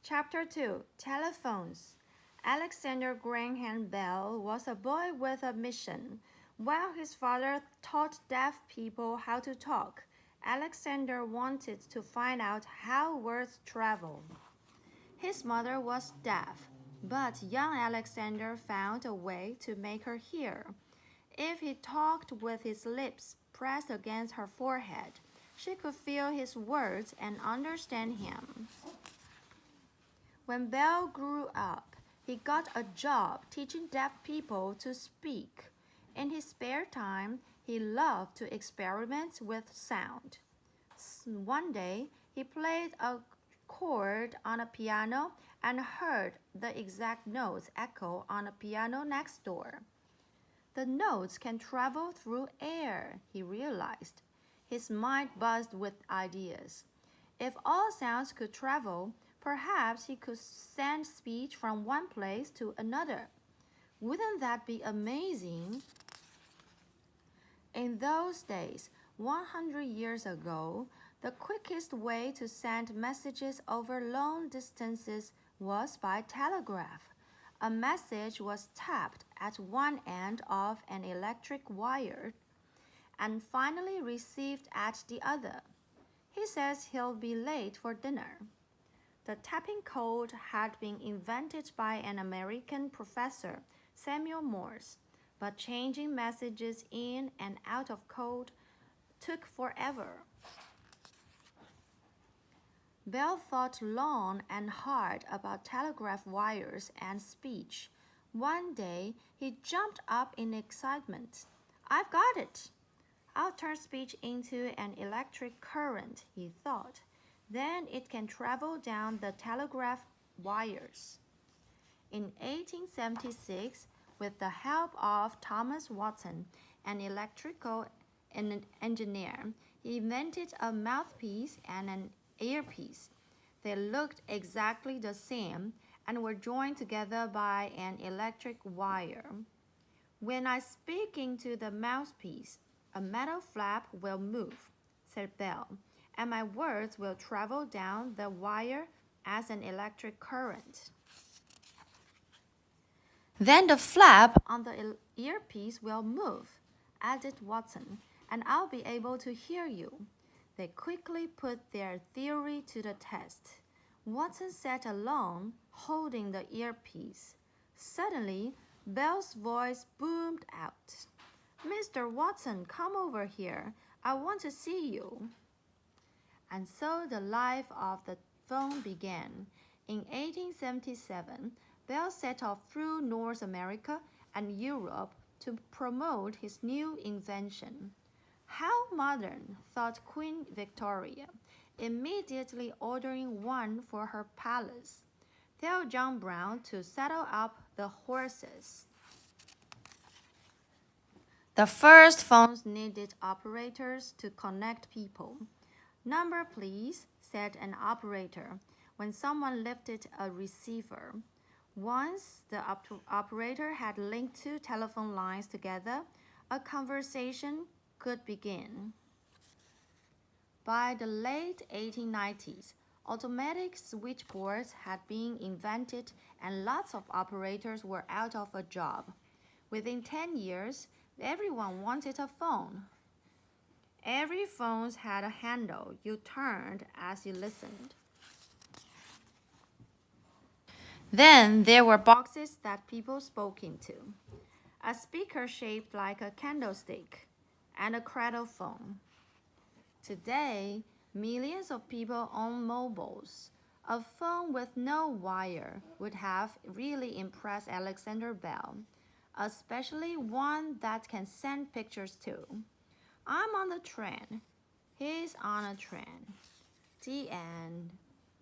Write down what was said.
Chapter 2 Telephones. Alexander Graham Bell was a boy with a mission. While his father taught deaf people how to talk, Alexander wanted to find out how words travel. His mother was deaf, but young Alexander found a way to make her hear. If he talked with his lips pressed against her forehead, she could feel his words and understand him. When Bell grew up, he got a job teaching deaf people to speak. In his spare time, he loved to experiment with sound. One day, he played a chord on a piano and heard the exact notes echo on a piano next door. The notes can travel through air, he realized. His mind buzzed with ideas. If all sounds could travel, perhaps he could send speech from one place to another. Wouldn't that be amazing? In those days, 100 years ago, the quickest way to send messages over long distances was by telegraph. A message was tapped at one end of an electric wire and finally received at the other. He says he'll be late for dinner. The tapping code had been invented by an American professor, Samuel Morse, but changing messages in and out of code took forever. Bell thought long and hard about telegraph wires and speech. One day, he jumped up in excitement. "I've got it! I'll turn speech into an electric current," he thought. "Then it can travel down the telegraph wires." In 1876, with the help of Thomas Watson, an electrical engineer, he invented a mouthpiece and an earpiece. They looked exactly the same and were joined together by an electric wire. "When I speak into the mouthpiece, a metal flap will move," said Bell, "and my words will travel down the wire as an electric current." "Then the flap on the earpiece will move," added Watson, "and I'll be able to hear you." They quickly put their theory to the test. Watson sat alone, holding the earpiece. Suddenly, Bell's voice boomed out. "Mr. Watson, come over here. I want to see you." And so the life of the phone began. In 1877, Bell set off through North America and Europe to promote his new invention. "How modern," thought Queen Victoria, immediately ordering one for her palace. "Tell John Brown to saddle up the horses." The first phones needed operators to connect people. "Number, please," said an operator when someone lifted a receiver. Once the operator had linked two telephone lines together, a conversation could begin. By the late 1890s, automatic switchboards had been invented and lots of operators were out of a job. Within 10 years, everyone wanted a phone. Every phone had a handle you turned as you listened. Then there were boxes that people spoke into, a speaker shaped like a candlestick, and a cradle phone. Today, millions of people own mobiles. A phone with no wire would have really impressed Alexander Bell, especially one that can send pictures too. "I'm on the train. He's on a train." The end.